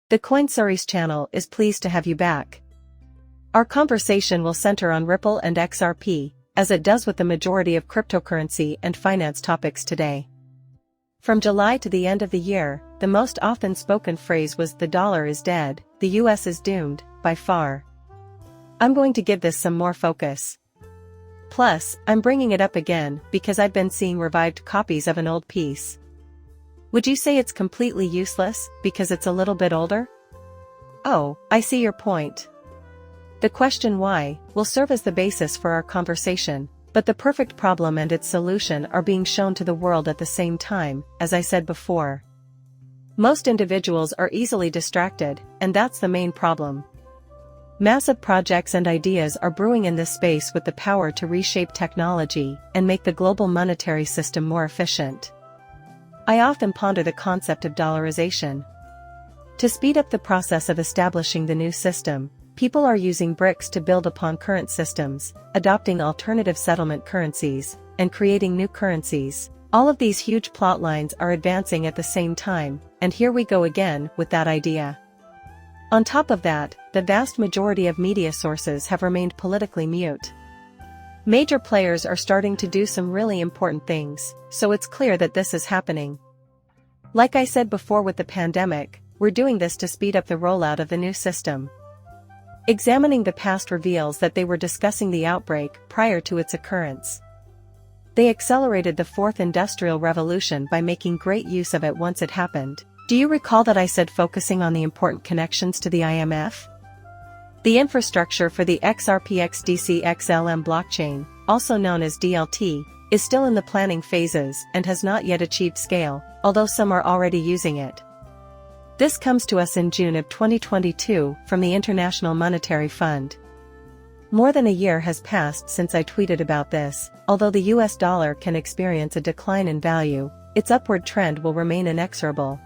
The Coinseries channel is pleased to have you back. Our conversation will center on Ripple and XRP, as it does with the majority of cryptocurrency and finance topics today. From July to the end of the year, the most often spoken phrase was "the dollar is dead, the US is doomed," by far. I'm going to give this some more focus. Plus, I'm bringing it up again because I've been seeing revived copies of an old piece. Would you say it's completely useless because it's a little bit older? Oh, I see your point. The question why will serve as the basis for our conversation, but the perfect problem and its solution are being shown to the world at the same time, as I said before. Most individuals are easily distracted, and that's the main problem. Massive projects and ideas are brewing in this space with the power to reshape technology and make the global monetary system more efficient. I often ponder the concept of dollarization. To speed up the process of establishing the new system, people are using bricks to build upon current systems, adopting alternative settlement currencies, and creating new currencies. All of these huge plot lines are advancing at the same time, and here we go again with that idea. On top of that, the vast majority of media sources have remained politically mute. Major players are starting to do some really important things, so it's clear that this is happening. Like I said before with the pandemic, we're doing this to speed up the rollout of the new system. Examining the past reveals that they were discussing the outbreak prior to its occurrence. They accelerated the fourth industrial revolution by making great use of it once it happened. Do you recall that I said focusing on the important connections to the IMF? The infrastructure for the Xrp XLM blockchain, also known as DLT, is still in the planning phases and has not yet achieved scale, although some are already using it. This comes to us in June of 2022 from the International Monetary Fund. More than a year has passed since I tweeted about this. Although the US dollar can experience a decline in value, its upward trend will remain inexorable.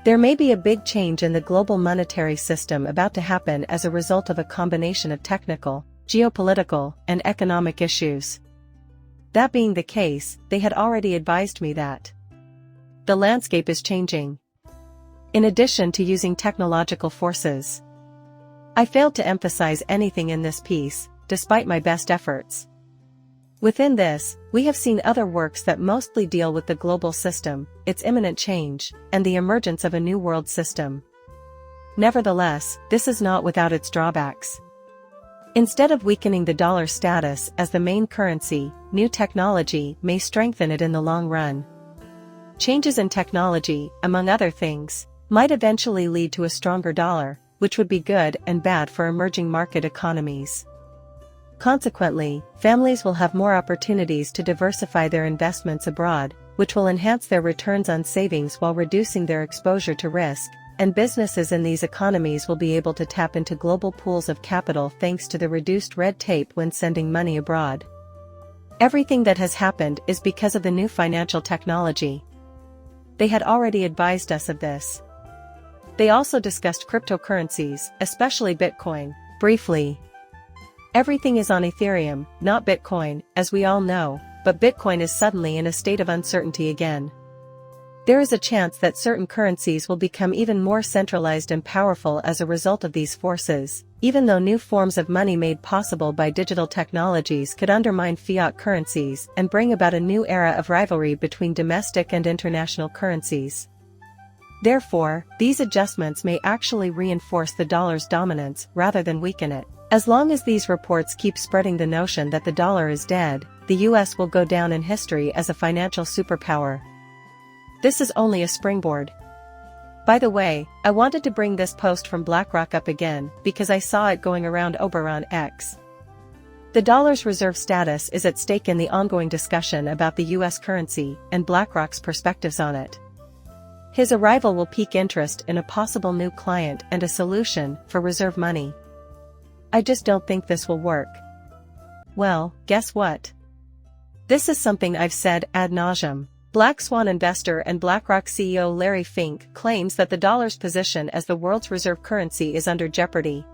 There may be a big change in the global monetary system about to happen as a result of a combination of technical, geopolitical, and economic issues. That being the case, they had already advised me that the landscape is changing. In addition to using technological forces, I failed to emphasize anything in this piece, despite my best efforts. Within this, we have seen other works that mostly deal with the global system, its imminent change, and the emergence of a new world system. Nevertheless, this is not without its drawbacks. Instead of weakening the dollar's status as the main currency, new technology may strengthen it in the long run. Changes in technology, among other things, might eventually lead to a stronger dollar, which would be good and bad for emerging market economies. Consequently, families will have more opportunities to diversify their investments abroad, which will enhance their returns on savings while reducing their exposure to risk, and businesses in these economies will be able to tap into global pools of capital thanks to the reduced red tape when sending money abroad. Everything that has happened is because of the new financial technology. They had already advised us of this. They also discussed cryptocurrencies, especially Bitcoin, briefly. Everything is on Ethereum, not Bitcoin, as we all know, but Bitcoin is suddenly in a state of uncertainty again. There is a chance that certain currencies will become even more centralized and powerful as a result of these forces, even though new forms of money made possible by digital technologies could undermine fiat currencies and bring about a new era of rivalry between domestic and international currencies. Therefore, these adjustments may actually reinforce the dollar's dominance rather than weaken it. As long as these reports keep spreading the notion that the dollar is dead, the US will go down in history as a financial superpower. This is only a springboard. By the way, I wanted to bring this post from BlackRock up again because I saw it going around Oberon X. The dollar's reserve status is at stake in the ongoing discussion about the US currency and BlackRock's perspectives on it. His arrival will pique interest in a possible new client and a solution for reserve money. I just don't think this will work. Well, guess what? This is something I've said ad nauseum. Black Swan investor and BlackRock CEO Larry Fink claims that the dollar's position as the world's reserve currency is under jeopardy.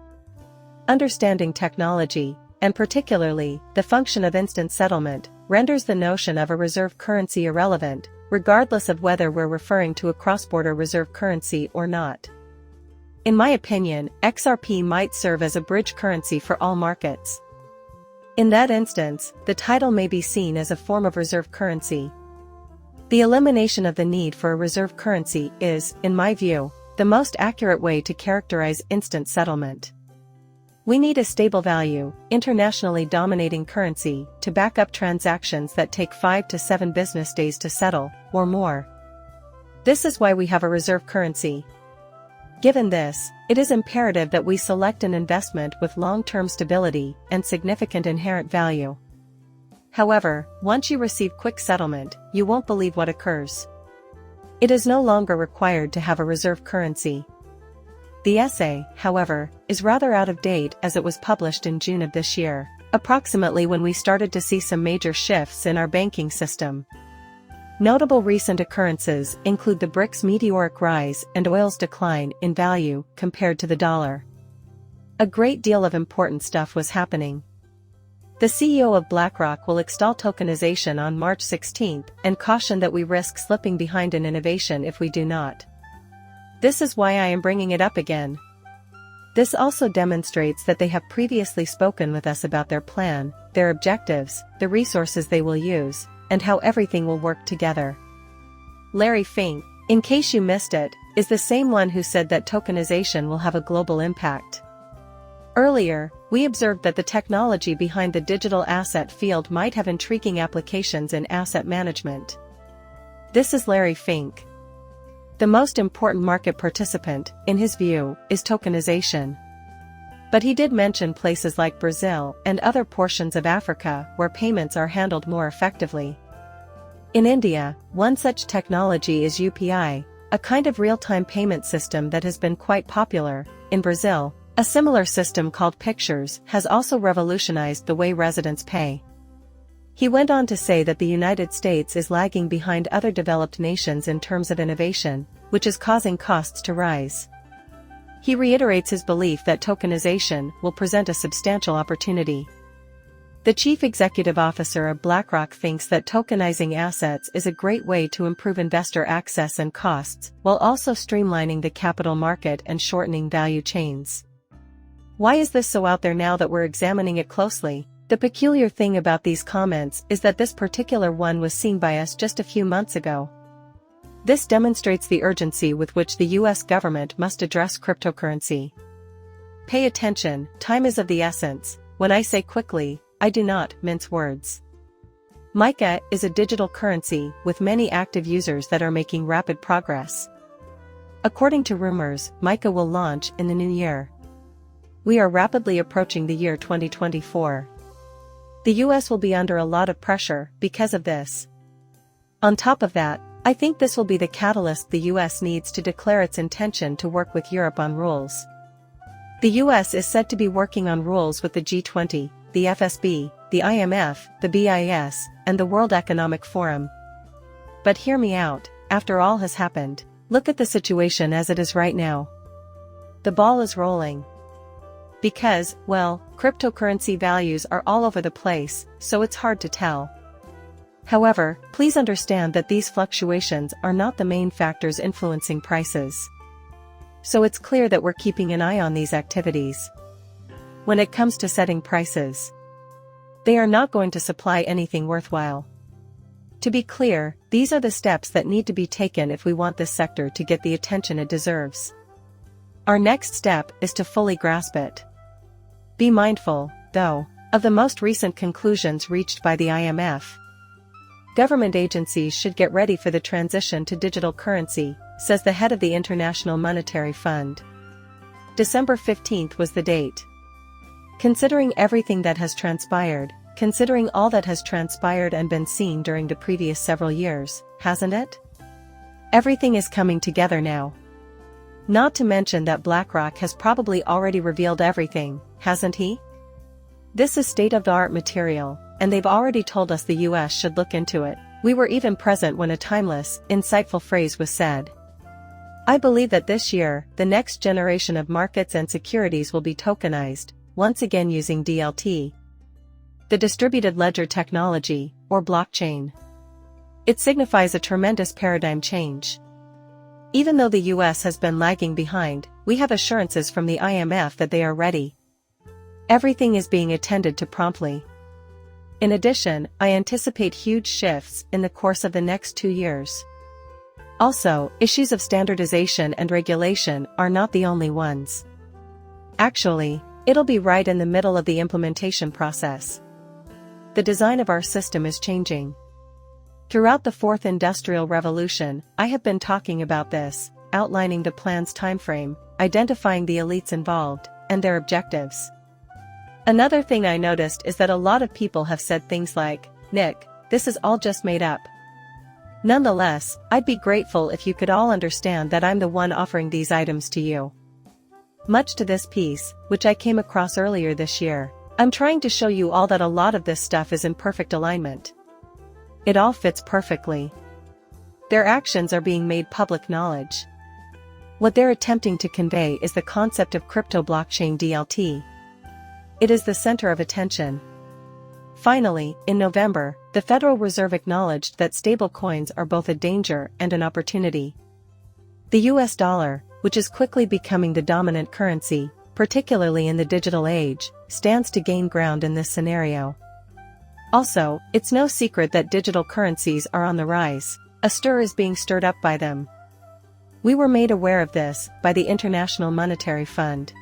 Understanding technology, and particularly the function of instant settlement, renders the notion of a reserve currency irrelevant, regardless of whether we're referring to a cross-border reserve currency or not. In my opinion, XRP might serve as a bridge currency for all markets. In that instance, the title may be seen as a form of reserve currency. The elimination of the need for a reserve currency is, in my view, the most accurate way to characterize instant settlement. We need a stable value, internationally dominating currency to back up transactions that take 5 to 7 business days to settle, or more. This is why we have a reserve currency. Given this, it is imperative that we select an investment with long-term stability and significant inherent value. However, once you receive quick settlement, you won't believe what occurs. It is no longer required to have a reserve currency. The essay, however, is rather out of date as it was published in June of this year, approximately when we started to see some major shifts in our banking system. Notable recent occurrences include the BRICS meteoric rise and oil's decline in value compared to the dollar. A great deal of important stuff was happening. The CEO of BlackRock will extol tokenization on March 16 and caution that we risk slipping behind in innovation if we do not. This is why I am bringing it up again. This also demonstrates that they have previously spoken with us about their plan, their objectives, the resources they will use, and how everything will work together. Larry Fink, in case you missed it, is the same one who said that tokenization will have a global impact. Earlier, we observed that the technology behind the digital asset field might have intriguing applications in asset management. This is Larry Fink. The most important market participant, in his view, is tokenization. But he did mention places like Brazil and other portions of Africa where payments are handled more effectively. In India, one such technology is UPI, a kind of real-time payment system that has been quite popular. In Brazil, a similar system called Pictures has also revolutionized the way residents pay. He went on to say that the United States is lagging behind other developed nations in terms of innovation, which is causing costs to rise. He reiterates his belief that tokenization will present a substantial opportunity. The chief executive officer of BlackRock thinks that tokenizing assets is a great way to improve investor access and costs, while also streamlining the capital market and shortening value chains. Why is this so out there now that we're examining it closely? The peculiar thing about these comments is that this particular one was seen by us just a few months ago. This demonstrates the urgency with which the US government must address cryptocurrency. Pay attention, time is of the essence. When I say quickly, I do not mince words. MiCA is a digital currency with many active users that are making rapid progress. According to rumors, MiCA will launch in the new year. We are rapidly approaching the year 2024. The US will be under a lot of pressure because of this. On top of that, I think this will be the catalyst the US needs to declare its intention to work with Europe on rules. The US is said to be working on rules with the G20, the FSB, the IMF, the BIS, and the World Economic Forum. But hear me out, after all has happened, look at the situation as it is right now. The ball is rolling. Because, well, cryptocurrency values are all over the place, so it's hard to tell. However, please understand that these fluctuations are not the main factors influencing prices. So it's clear that we're keeping an eye on these activities. When it comes to setting prices, they are not going to supply anything worthwhile. To be clear, these are the steps that need to be taken if we want this sector to get the attention it deserves. Our next step is to fully grasp it. Be mindful, though, of the most recent conclusions reached by the IMF. Government agencies should get ready for the transition to digital currency, says the head of the International Monetary Fund. December 15th was the date. Considering everything that has transpired, considering all that has transpired and been seen during the previous several years, hasn't it? Everything is coming together now. Not to mention that BlackRock has probably already revealed everything, hasn't he? This is state-of-the-art material, and they've already told us the US should look into it. We were even present when a timeless, insightful phrase was said. I believe that this year, the next generation of markets and securities will be tokenized, once again using DLT, the distributed ledger technology, or blockchain. It signifies a tremendous paradigm change. Even though the US has been lagging behind, we have assurances from the IMF that they are ready. Everything is being attended to promptly. In addition, I anticipate huge shifts in the course of the next 2 years. Also, issues of standardization and regulation are not the only ones. Actually, it'll be right in the middle of the implementation process. The design of our system is changing. Throughout the Fourth Industrial Revolution, I have been talking about this, outlining the plan's timeframe, identifying the elites involved, and their objectives. Another thing I noticed is that a lot of people have said things like, "Nick, this is all just made up." Nonetheless, I'd be grateful if you could all understand that I'm the one offering these items to you. Much to this piece, which I came across earlier this year, I'm trying to show you all that a lot of this stuff is in perfect alignment. It all fits perfectly. Their actions are being made public knowledge. What they're attempting to convey is the concept of crypto blockchain DLT. It is the center of attention. Finally, in November, the Federal Reserve acknowledged that stablecoins are both a danger and an opportunity. The US dollar, which is quickly becoming the dominant currency, particularly in the digital age, stands to gain ground in this scenario. Also, it's no secret that digital currencies are on the rise. A stir is being stirred up by them. We were made aware of this by the International Monetary Fund.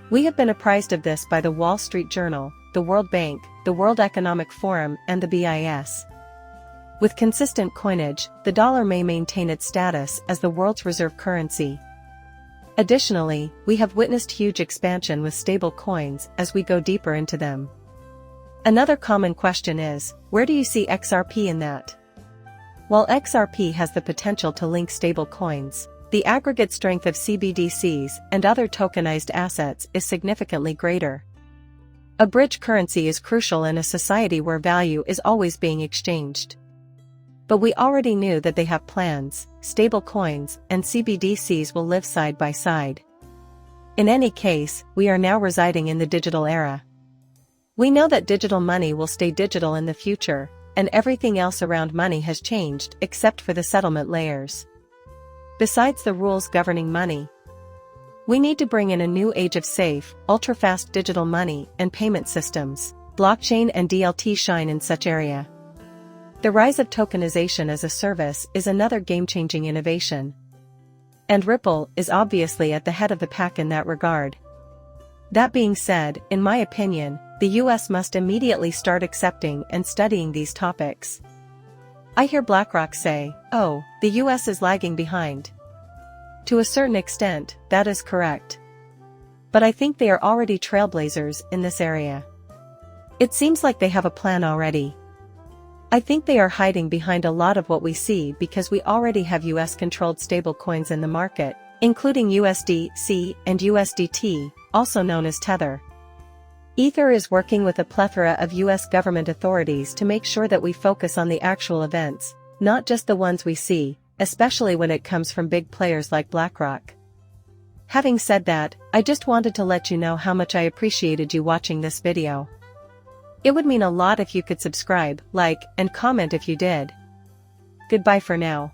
We have been apprised of this by the Wall Street Journal, the World Bank, the World Economic Forum, and the BIS. With consistent coinage, the dollar may maintain its status as the world's reserve currency. Additionally, we have witnessed huge expansion with stable coins as we go deeper into them. Another common question is, where do you see XRP in that? While XRP has the potential to link stable coins, the aggregate strength of CBDCs and other tokenized assets is significantly greater. A bridge currency is crucial in a society where value is always being exchanged. But we already knew that they have plans. Stable coins and CBDCs will live side by side. In any case, we are now residing in the digital era. We know that digital money will stay digital in the future, and everything else around money has changed except for the settlement layers. Besides the rules governing money, we need to bring in a new age of safe, ultra-fast digital money and payment systems. Blockchain and DLT shine in such area. The rise of tokenization as a service is another game-changing innovation. And Ripple is obviously at the head of the pack in that regard. That being said, in my opinion, the US must immediately start accepting and studying these topics. I hear BlackRock say, "Oh, the US is lagging behind." To a certain extent, that is correct. But I think they are already trailblazers in this area. It seems like they have a plan already. I think they are hiding behind a lot of what we see because we already have US-controlled stablecoins in the market, including USDC and USDT, also known as Tether. Ether is working with a plethora of US government authorities to make sure that we focus on the actual events, not just the ones we see, especially when it comes from big players like BlackRock. Having said that, I just wanted to let you know how much I appreciated you watching this video. It would mean a lot if you could subscribe, like, and comment if you did. Goodbye for now.